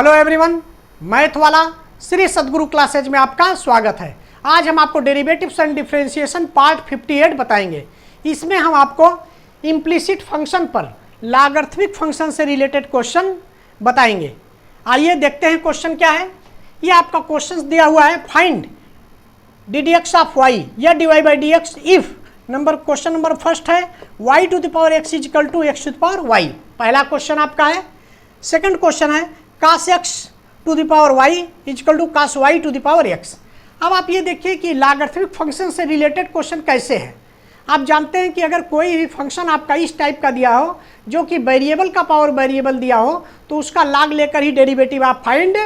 Hello everyone, math वाला श्री सद्गुरु classes में आपका स्वागत है। आज हम आपको डेरिवेटिव्स एंड डिफरेंशिएशन पार्ट 58 बताएंगे। इसमें हम आपको इम्प्लिसिट फंक्शन पर लॉगरिथमिक फंक्शन से रिलेटेड क्वेश्चन बताएंगे। आइए देखते हैं क्वेश्चन क्या है। ये आपका क्वेश्चन दिया हुआ है, find d D x of y या d Y by D x if question number first है y to the power x equal to x to the power y। पहला क्वेश्चन आपका है। सेकंड क्वेश्चन है cos x to the power y equal to cos y to the power x। अब आप ये देखिए कि लॉगरिथमिक फंक्शन से रिलेटेड क्वेश्चन कैसे है। आप जानते हैं कि अगर कोई भी फंक्शन आपका इस टाइप का दिया हो जो कि वेरिएबल का पावर वेरिएबल दिया हो तो उसका लॉग लेकर ही डेरिवेटिव आप फाइंड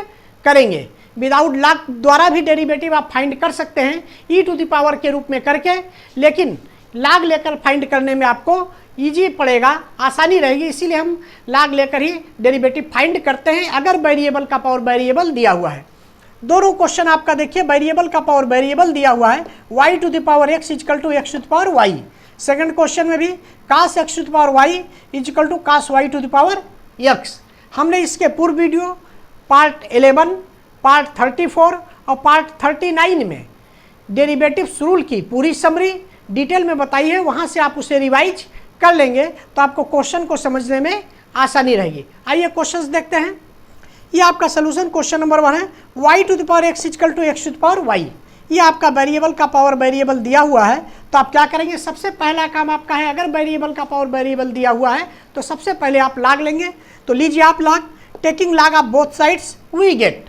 करेंगे। विदाउट लॉग द्वारा भी डेरिवेटिव आप फाइंड कर सकते हैं ई टू द पावर के रूप में करके, लेकिन लॉग लेकर फाइंड करने में आपको इजी पड़ेगा, आसानी रहेगी, इसीलिए हम लॉग लेकर ही डेरिवेटिव फाइंड करते हैं अगर वेरिएबल का पावर वेरिएबल दिया हुआ है। दोनों क्वेश्चन आपका देखिए, वेरिएबल का पावर वेरिएबल दिया हुआ है y to the power x equal to x to the power y। Second question में भी cos x to the power y equal to cos y to the power x। हमने इसके पूर्व video part 11, part 34 और part 39 में derivatives rule की पूरी summary detail में बताई है, वहाँ से आप उसे रिवाइज कर लेंगे तो आपको क्वेश्चन को समझने में आसानी रहेगी। आइए क्वेश्चंस देखते हैं। ये आपका सोल्यूशन क्वेश्चन नंबर 1 है y to the power x equal to x to the power y। ये आपका वेरिएबल का पावर वेरिएबल दिया हुआ है तो आप क्या करेंगे, सबसे पहला काम आपका है, अगर वेरिएबल का पावर वेरिएबल दिया हुआ है तो सबसे पहले आप लॉग लेंगे। तो लीजिए आप log, taking log of both sides we get.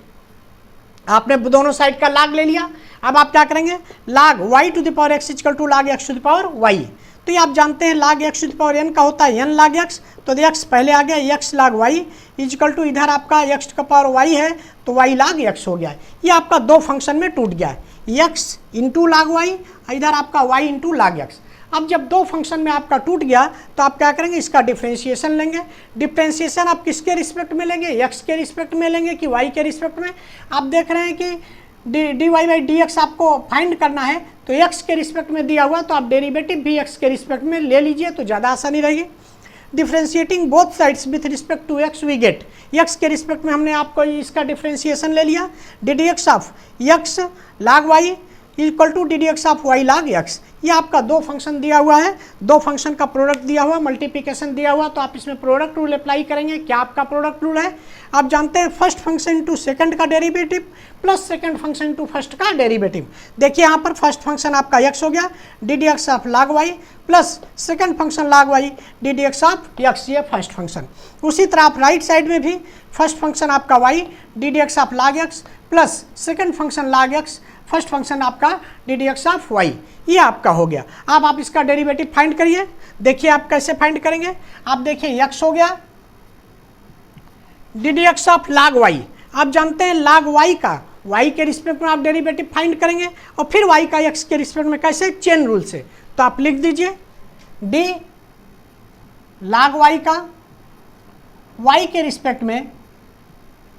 आपने दोनों साइड का लॉग ले लिया। अब आप क्या करेंगे, log y to the power x equal to log x to the power y। तो ये आप जानते हैं log x to the power n का होता है n log x, तो x पहले आ गया x log y equal to इधर आपका x का पावर y है तो y log x हो गया है। ये आपका दो फंक्शन में टूट गया है, x इंटू log y, इधर आपका y इंटू log x। अब जब दो फंक्शन में आपका टूट गया तो आप क्या करेंगे, इसका डिफरेंशिएशन लेंगे। डिफरेंशिएशन आप किसके रिस्पेक्ट में लेंगे, x के रिस्पेक्ट में लेंगे कि y के रिस्पेक्ट में। आप देख रहे हैं कि D Y by D X आपको फाइंड करना है तो x के रिस्पेक्ट में दिया हुआ तो आप डेरिवेटिव भी x के रिस्पेक्ट में ले लीजिए तो ज़्यादा आसानी रहेगी। Differentiating both sides with respect to x we get, x के रिस्पेक्ट में हमने आपको इसका डिफरेंशिएशन ले लिया, D D x of x log y equal to D D x of y log x। ये आपका दो फंक्शन दिया हुआ है, दो फंक्शन का प्रोडक्ट दिया हुआ, मल्टीप्लिकेशन दिया हुआ, तो आप इसमें प्रोडक्ट रूल अप्लाई करेंगे। क्या आपका प्रोडक्ट रूल है, आप जानते हैं फर्स्ट फंक्शन इंटू सेकंड का derivative plus second function into first का डेरिवेटिव। देखिए यहाँ पर फर्स्ट फंक्शन आपका x हो गया D D x of log y plus second function log y D D x of x, ये फर्स्ट फंक्शन। उसी तरह आप राइट साइड में भी फर्स्ट फंक्शन आपका y D D x of log x plus second function log x, first function आपका D D x of y, ये आपका हो गया। अब आप इसका डेरिवेटिव फाइंड करिए। देखिए आप कैसे फाइंड करेंगे, आप देखिए x हो गया D D x of log y। आप जानते हैं log y का y के रिस्पेक्ट में आप डेरिवेटिव फाइंड करेंगे और फिर y का x के रिस्पेक्ट में कैसे, चेन रूल से। तो आप लिख दीजिए d log y का y के रिस्पेक्ट में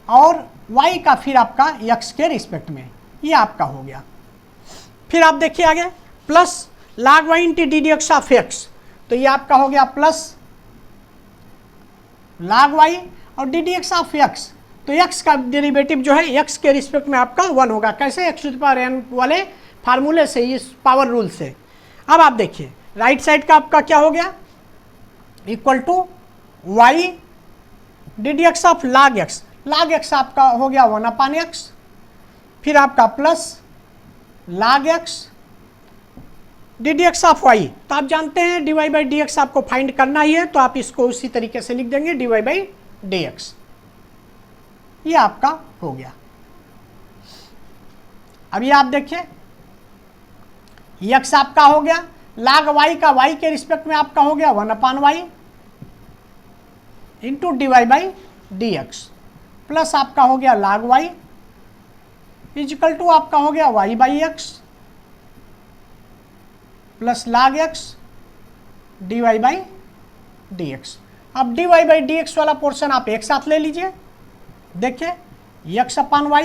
और y का फिर आपका x के रिस्पेक्ट में, ये आपका हो गया। फिर आप देखिए आगे plus log y into d D x of x, तो ये आपका हो गया प्लस log y और D D x of x, तो x का डेरिवेटिव जो है x के रिस्पेक्ट में आपका 1 होगा। कैसे, x to the power n वाले फार्मूले से, इस पावर रूल से। अब आप देखिए राइट साइड का आपका क्या हो गया, equal to y D D x of log x। log x आपका हो गया 1/x, फिर आपका plus log x D D x of y। तो आप जानते हैं D Y by D X आपको फाइंड करना ही है, तो आप इसको उसी तरीके से लिख देंगे D Y by D x, ये आपका हो गया। अभी आप देखिए x आपका हो गया log y का y के रिस्पेक्ट में आपका हो गया 1/y into D Y by D X, plus आपका हो गया log y इजिकल टू आपका हो गया y by x plus log x D Y by D x. अब d Y by D x वाला पोर्शन आप एक साथ ले लीजिए। देखिए x upon y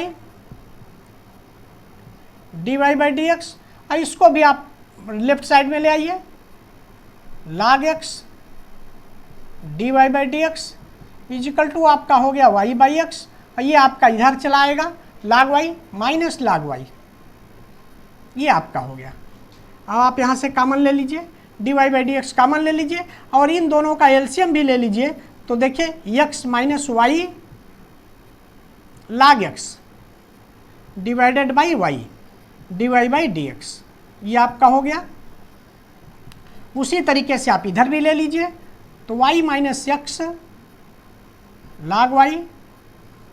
D Y by D x, और इसको भी आप लेफ्ट साइड में ले आइए, log x D Y by D x equal to आपका हो गया y बाई एक्स और ये आपका इधर चला आएगा log y minus log y, ये आपका हो गया। अब आप यहाँ से कॉमन ले लीजिए, dy by D X common ले लीजिए और इन दोनों का एलसीएम भी ले लीजिए। तो देखिए x minus Y log x divided by y dy by D x, ये आपका हो गया। उसी तरीके से आप इधर भी ले लीजिए, तो y minus X log y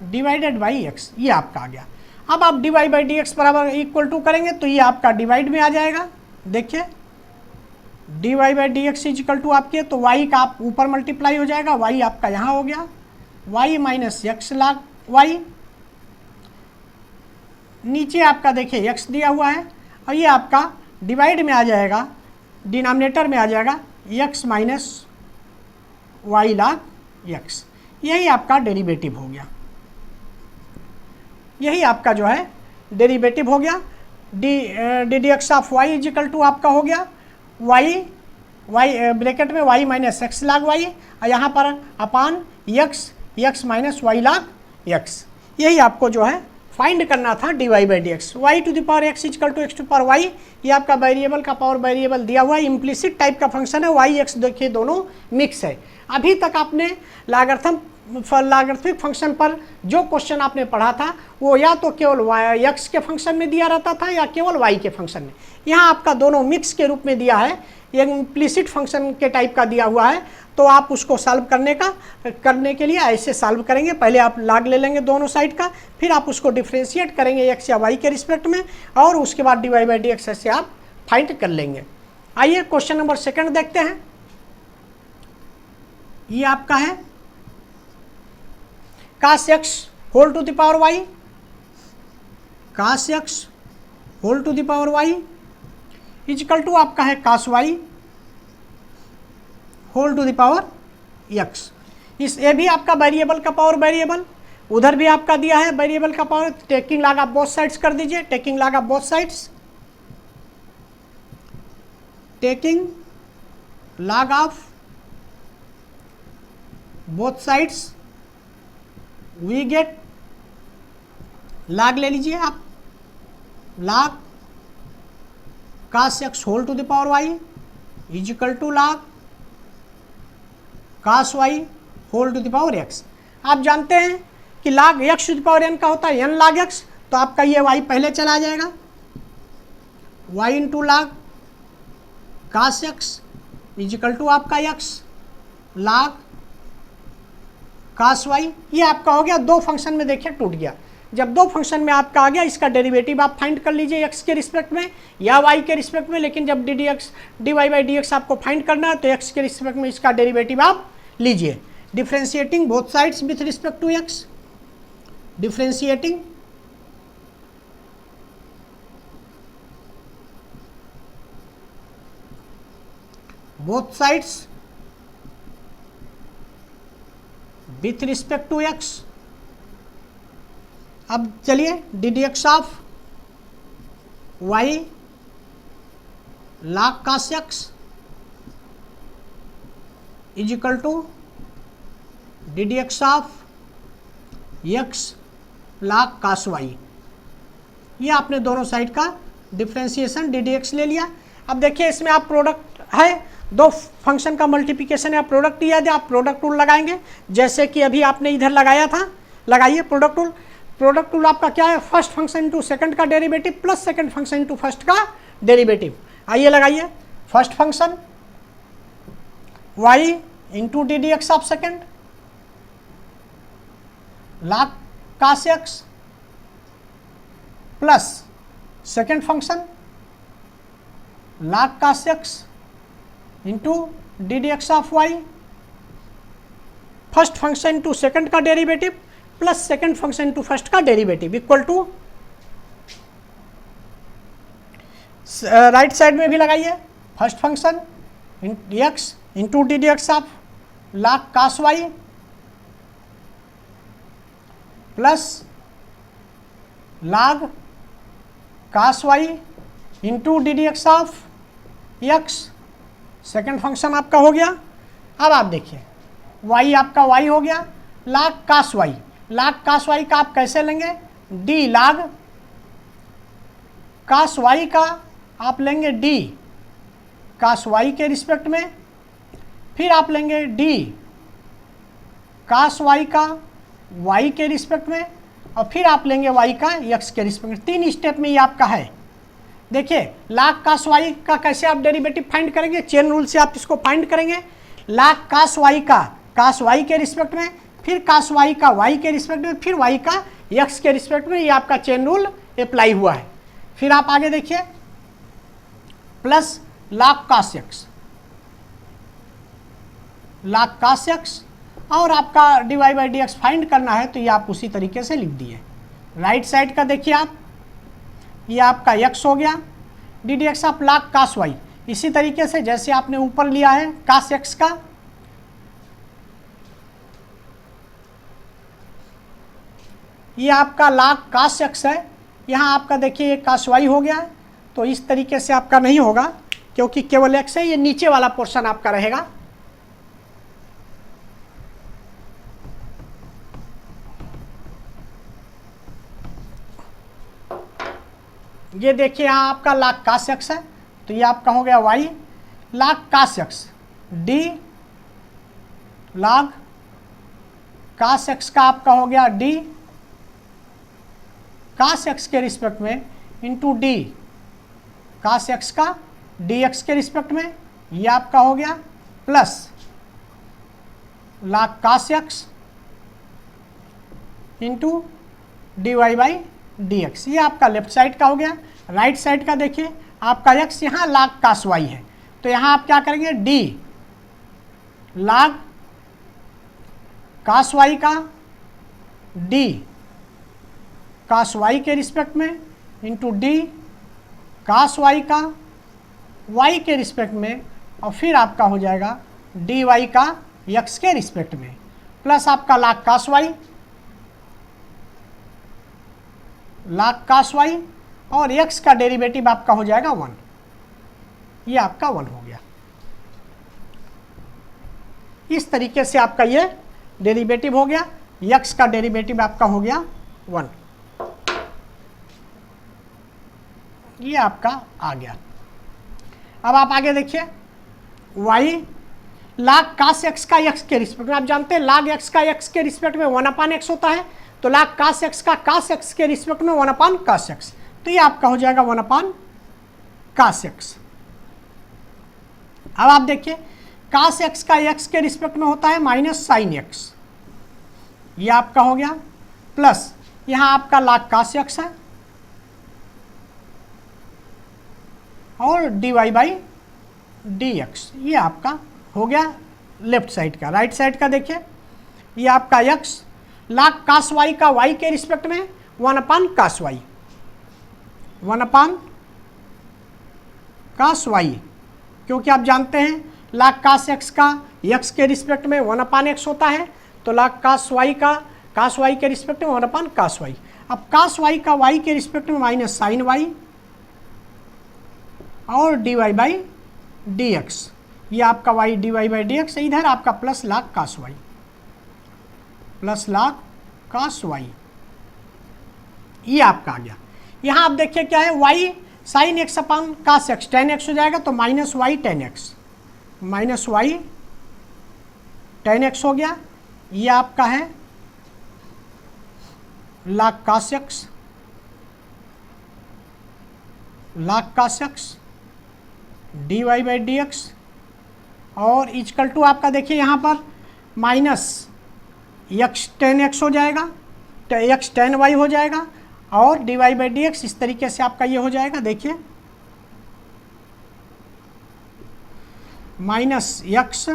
divided by x, ये आपका आ गया। अब आप dy बाई डी एक्स बराबर इक्वल टू करेंगे तो ये आपका डिवाइड में आ जाएगा। देखिए dy by D x equal to आपके, तो y का आप ऊपर मल्टीप्लाई हो जाएगा, y आपका यहाँ हो गया y minus X log y, नीचे आपका देखिए x दिया हुआ है और ये आपका डिवाइड में आ जाएगा, डिनोमिनेटर में आ जाएगा x minus Y log x, यही आपका डेरिवेटिव हो गया। यही आपका जो है डेरिवेटिव हो गया। D D x of Y equal to आपका हो गया वाई ब्रैकेट में y minus X log y और यहाँ पर upon x minus Y log x, यही आपको जो है फाइंड करना था dy by D X. Y to the power X equal to x to power Y, ये आपका वेरिएबल का पावर वेरिएबल दिया हुआ है, इम्प्लिसिट टाइप का फंक्शन है। वाई एक्स देखिए दोनों मिक्स है। अभी तक आपने लॉगरिथमिक फंक्शन पर जो क्वेश्चन आपने पढ़ा था वो या तो केवल x के फंक्शन में दिया रहता था या केवल y के फंक्शन में। यहाँ आपका दोनों मिक्स के रूप में दिया है, एक इम्प्लिसिट फंक्शन के टाइप का दिया हुआ है। तो आप उसको सॉल्व करने के लिए ऐसे सॉल्व करेंगे, पहले आप लॉग ले लेंगे दोनों साइड का, फिर आप उसको डिफ्रेंशिएट करेंगे x या y के रिस्पेक्ट में और उसके बाद dy बाई डी एक्स से आप फाइंड कर लेंगे। आइए क्वेश्चन नंबर सेकंड देखते हैं। ये आपका है cos x whole to the power y, cos x whole to the power y equal to आपका है cos y whole to the power x। इस ये भी आपका वेरिएबल का पावर वेरिएबल, उधर भी आपका दिया है वेरिएबल का पावर। टेकिंग लॉग आप बोथ साइड्स कर दीजिए, टेकिंग लॉग आप both sides, taking log of both sides we get, log ले लीजिए आप, log cos x whole to the power y equal to log cos y whole to the power x। आप जानते हैं कि log x to the power n का होता है n log x, तो आपका ये y पहले चला जाएगा, y into log cos x equal to आपका x log cos y, ये आपका हो गया। दो फंक्शन में देखिए टूट गया। जब दो फंक्शन में आपका आ गया, इसका डेरिवेटिव आप फाइंड कर लीजिए x के रिस्पेक्ट में या y के रिस्पेक्ट में, लेकिन जब dy बाई डी एक्स आपको फाइंड करना है तो x के रिस्पेक्ट में इसका डेरिवेटिव आप लीजिए। Differentiating both sides with respect to x, differentiating both sides with respect to x। अब चलिए D D x of Y log cos x equal to D D x of x log cos y, ये आपने दोनों side का differentiation D D x ले लिया। अब देखिए इसमें आप प्रोडक्ट है, दो फंक्शन का मल्टीप्लिकेशन या प्रोडक्ट दिया है, आप प्रोडक्ट रूल लगाएंगे जैसे कि अभी आपने इधर लगाया था। लगाइए प्रोडक्ट रूल। प्रोडक्ट रूल आपका क्या है, फर्स्ट फंक्शन इंटू सेकंड का derivative plus second function into first का डेरिवेटिव। आइए लगाइए, first function y into d D x of second log cos x plus second function log cos x into d D x of y, first function into second का derivative plus second function into first का derivative equal to, right side में भी लगाइए, first function x into d D x of log cos y plus log cos y into d D x of x, second function आपका हो गया। अब आप देखिए y आपका y हो गया log cos y, लाग कास वाई का आप कैसे लेंगे, डी लाग कास वाई का आप लेंगे डी कास वाई के रिस्पेक्ट में, फिर आप लेंगे डी कास वाई का वाई के रिस्पेक्ट में, और फिर आप लेंगे वाई का एक्स के रिस्पेक्ट में। 3 स्टेप में ये आपका है। देखिए लाग कास वाई का कैसे आप डेरिवेटिव फाइंड करेंगे, चेन रूल से आप इसको फाइंड करेंगे। लाग कास वाई का कास वाई के रिस्पेक्ट में, फिर कास वाई का वाई के रिस्पेक्ट में, फिर वाई का एक्स के रिस्पेक्ट में, ये आपका चेन रूल अप्लाई हुआ है। फिर आप आगे देखिए plus log cos x, log cos x, और आपका dy by D x find करना है तो ये आप उसी तरीके से लिख दिए। राइट साइड का देखिए आप, ये आपका x हो गया, डी डी एक्स आप लाग कास वाई, इसी तरीके से जैसे आपने ऊपर लिया है कास x का, ये आपका लाग कास x है, यहाँ आपका देखिए कास वाई हो गया। तो इस तरीके से आपका नहीं होगा क्योंकि केवल x है, ये नीचे वाला पोर्शन आपका रहेगा। ये देखिए यहाँ आपका लाग कास एक्स है, तो ये आपका हो गया वाई लाग कास एक्स, डी लाग कास एक्स का आपका हो गया डी कास एक्स के रिस्पेक्ट में इंटू डी कास एक्स का डी एक्स के रिस्पेक्ट में, ये आपका हो गया plus log cos x into D Y by D x, ये आपका लेफ्ट साइड का हो गया। राइट साइड का देखिए आपका x यहाँ लाग कास वाई है, तो यहाँ आप क्या करेंगे, डी लाग कास वाई का डी कास वाई के रिस्पेक्ट में इंटू डी कास वाई का y के रिस्पेक्ट में, और फिर आपका हो जाएगा डी वाई का x के रिस्पेक्ट में, प्लस आपका लाग कास वाई, लाग कास वाई, और x का डेरिवेटिव आपका हो जाएगा 1, ये आपका 1 हो गया। इस तरीके से आपका ये डेरिवेटिव हो गया, x का डेरिवेटिव आपका हो गया 1, ये आपका आ गया। अब आप आगे देखिए y लाग कास x का x के रिस्पेक्ट में, आप जानते हैं लाग x का x के रिस्पेक्ट में 1/x होता है, तो लाग कास x का कास x के रिस्पेक्ट में 1/कास x, तो ये आपका हो जाएगा 1/कास x। अब आप देखिए कास x का x के रिस्पेक्ट में होता है माइनस साइन x, ये आपका हो गया, प्लस यहाँ आपका लाग कास x है और D Y by D x, ये आपका हो गया लेफ्ट साइड का। राइट साइड का देखिए ये आपका x लाग कास वाई का y के रिस्पेक्ट में 1/कास वाई, 1/कास वाई, क्योंकि आप जानते हैं लाग कास x का x के रिस्पेक्ट में 1/x होता है, तो लाग कास y का कास y के रिस्पेक्ट में 1/कास y। अब कास y का y के रिस्पेक्ट में माइनस साइन y और D Y by D x, ये आपका y D Y by D x, इधर आपका प्लस लाग कास y, प्लस लाग कास y, ये आपका आ गया। यहाँ आप देखिए क्या है, y sine x upon cos x tan x हो जाएगा, तो minus y ten x, minus y ten x हो गया, ये आपका है log cos x, log cos x D Y by D x, और इजकल टू आपका देखिए यहाँ पर माइनस एक्स टेन एक्स हो जाएगा, तो एक्स टेन वाई हो जाएगा, और D Y by D X, इस तरीके से आपका ये हो जाएगा। देखिए minus X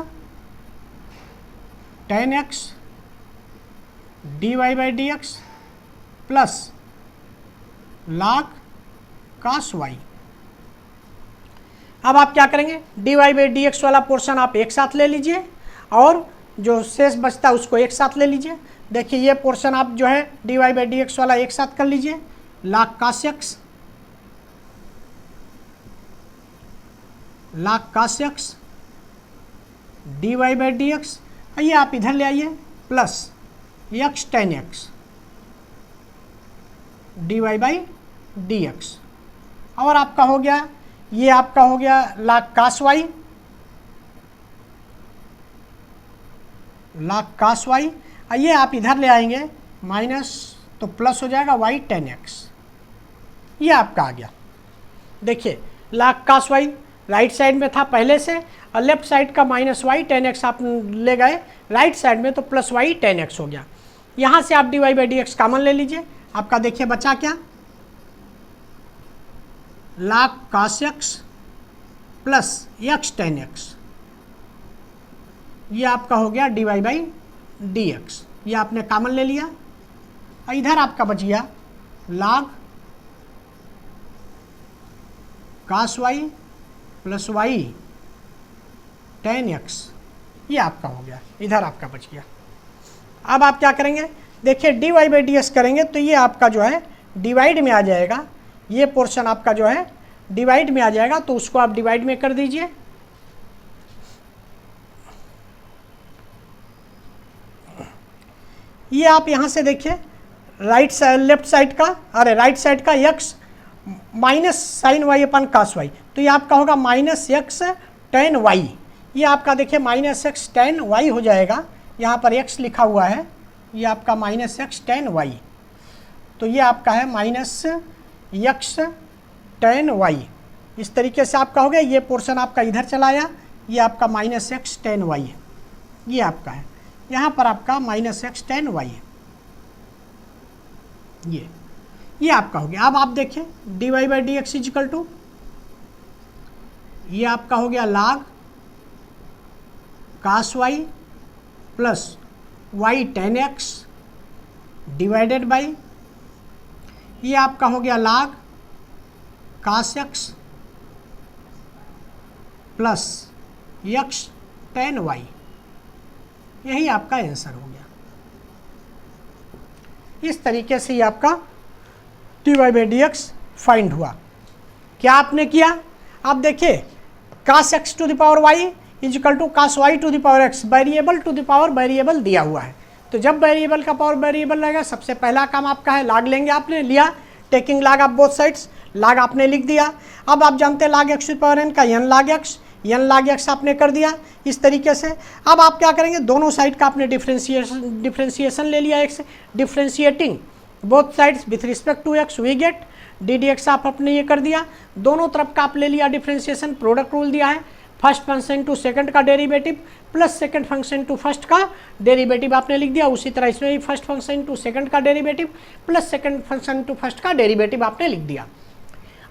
tan x D Y by D X plus log cos Y. अब आप क्या करेंगे, D Y by D x वाला पोर्शन आप एक साथ ले लीजिए और जो शेष बचता है उसको एक साथ ले लीजिए। देखिए ये पोर्शन आप जो है d Y by D x वाला एक साथ कर लीजिए, log cos x, log cos x D Y by D x, ये आप इधर ले आइए, plus x tan x D Y by D x. और आपका हो गया, ये आपका हो गया log cos y, log cos y, ये आप इधर ले आएंगे माइनस तो प्लस हो जाएगा y टेन एक्स, ये आपका आ गया। देखिए log cos y right side में था पहले से, और लेफ्ट साइड का माइनस y टेन एक्स आप ले गए राइट साइड में, तो प्लस y टेन एक्स हो गया। यहाँ से आप D Y by D X common ले लीजिए, आपका देखिए बचा क्या, log cos x plus x tan X, ये आपका हो गया D Y by D x, ये आपने कॉमन ले लिया। और इधर आपका बच गया log cos y plus y ten X, ये आपका हो गया, इधर आपका बच गया। अब आप क्या करेंगे, देखिए D Y by D X करेंगे तो ये आपका जो है डिवाइड में आ जाएगा, ये पोर्शन आपका जो है डिवाइड में आ जाएगा, तो उसको आप डिवाइड में कर दीजिए। ये आप यहाँ से देखिए राइट साइड लेफ्ट साइड का, अरे राइट साइड का x minus sign y upon cos Y, तो ये आपका होगा माइनस एक्स टेन वाई, ये आपका देखिए माइनस एक्स टेन वाई हो जाएगा, यहाँ पर x लिखा हुआ है, ये आपका माइनस एक्स टेन वाई, तो ये आपका है माइनस एक्स टेन वाई। इस तरीके से आपका हो गया, ये पोर्शन आपका इधर चला आया, ये आपका माइनस एक्स टेन वाई है, ये आपका है, यहाँ पर आपका माइनस एक्स टेन वाई है, ये आपका हो गया। अब आप देखें d Y by D x equal to, ये आपका हो गया log cos y plus y ten x divided by, ये आपका हो गया log cos x plus x ten y, यही आपका आंसर हो गया। इस तरीके से ये आपका d Y by D x find हुआ। क्या आपने किया, आप देखिए cos x to the power y equal to cos y to the power x, variable to the power variable दिया हुआ है, तो जब वेरिएबल का पावर वेरिएबल रहेगा सबसे पहला काम आपका है log लेंगे, आपने लिया taking log of both sides, log आपने लिख दिया। अब आप जानते हैं log x to the power n का n log x आपने कर दिया इस तरीके से। अब आप क्या करेंगे, दोनों साइड का आपने डिफ्रेंशिएशन ले लिया, x differentiating both sides with respect to x we get d D x, आप अपने ये कर दिया, दोनों तरफ का आप ले लिया डिफ्रेंशिएशन, प्रोडक्ट रूल दिया है, फर्स्ट फंक्शन टू सेकंड का derivative plus second function to first का डेरिवेटिव आपने लिख दिया। उसी तरह इसमें भी फर्स्ट फंक्शन टू सेकंड का derivative plus second function to first का डेरिवेटिव आपने लिख दिया।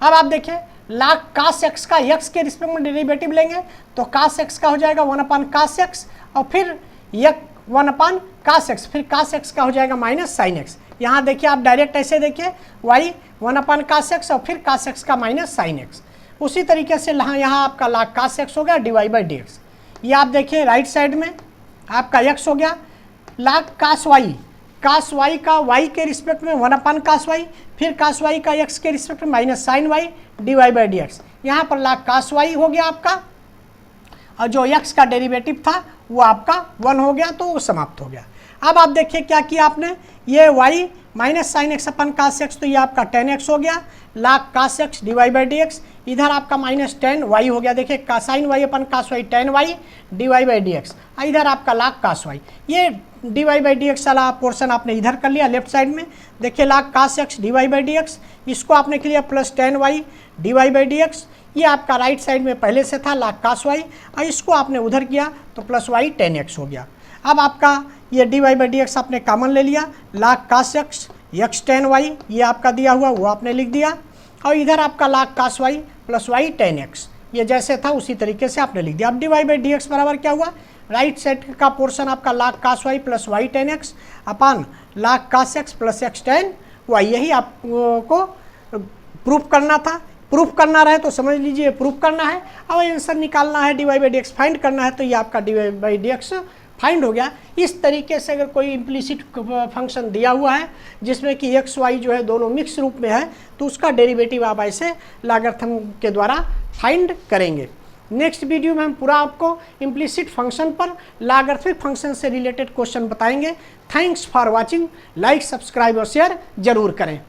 अब आप देखिए log cos x का x के रिस्पेक्ट में डेरिवेटिव लेंगे तो cos x का हो जाएगा 1 cos x, और फिर 1 cos x, फिर cos x का हो जाएगा माइनस साइन x। यहाँ देखिए आप डायरेक्ट ऐसे देखिए y 1 cos x और फिर cos x का माइनस साइन x। उसी तरीके से यहाँ आपका log cos x हो गया D Y by D x. ये आप देखिए राइट साइड में आपका x हो गया log cos y का y के रिस्पेक्ट में 1 cos y, फिर cos y का x के रिस्पेक्ट में minus sine y D Y by D x. यहाँ पर log cos y हो गया आपका, और जो x का डेरिवेटिव था वो आपका 1 हो गया, तो वो समाप्त हो गया। अब आप देखिए क्या किया आपने, ये y minus sine x upon cos x, तो ये आपका 10x हो गया log cos x D Y by D x, इधर आपका माइनस 10y हो गया, देखिए sine y upon cos y 10y d Y by D x, इधर आपका log cos y, ये d Y by D x वाला पोर्शन आपने इधर कर लिया लेफ्ट साइड में, देखिए log cos x D Y by D x, इसको आपने किया plus 10y d Y by D x, ये आपका राइट साइड में पहले से था log cos y, और इसको आपने उधर किया तो प्लस y 10x हो गया। अब आपका ये d Y by D x आपने कॉमन ले लिया, log cos x x 10y ये आपका दिया हुआ वो आपने लिख दिया, और इधर आपका log cos y plus y 10x, ये जैसे था उसी तरीके से आपने लिख दिया। अब d Y by D x बराबर क्या हुआ, राइट साइड का पोर्शन आपका log cos y plus y 10x upon log cos x plus x 10y, यही आपको प्रूफ करना था। प्रूफ करना रहे तो समझ लीजिए प्रूफ करना है, और आंसर निकालना है d Y by D x find करना है, तो ये आपका d Y by D x find हो गया। इस तरीके से अगर कोई इम्प्लिसिट फंक्शन दिया हुआ है जिसमें कि एक्स वाई जो है दोनों मिक्स रूप में है, तो उसका डेरिवेटिव आप ऐसे लॉगरिथम के द्वारा फाइंड करेंगे। नेक्स्ट वीडियो में हम पूरा आपको इम्प्लिसिट फंक्शन पर लॉगरिथमिक फंक्शन से रिलेटेड क्वेश्चन बताएंगे। Thanks for watching. Like, subscribe और शेयर जरूर करें।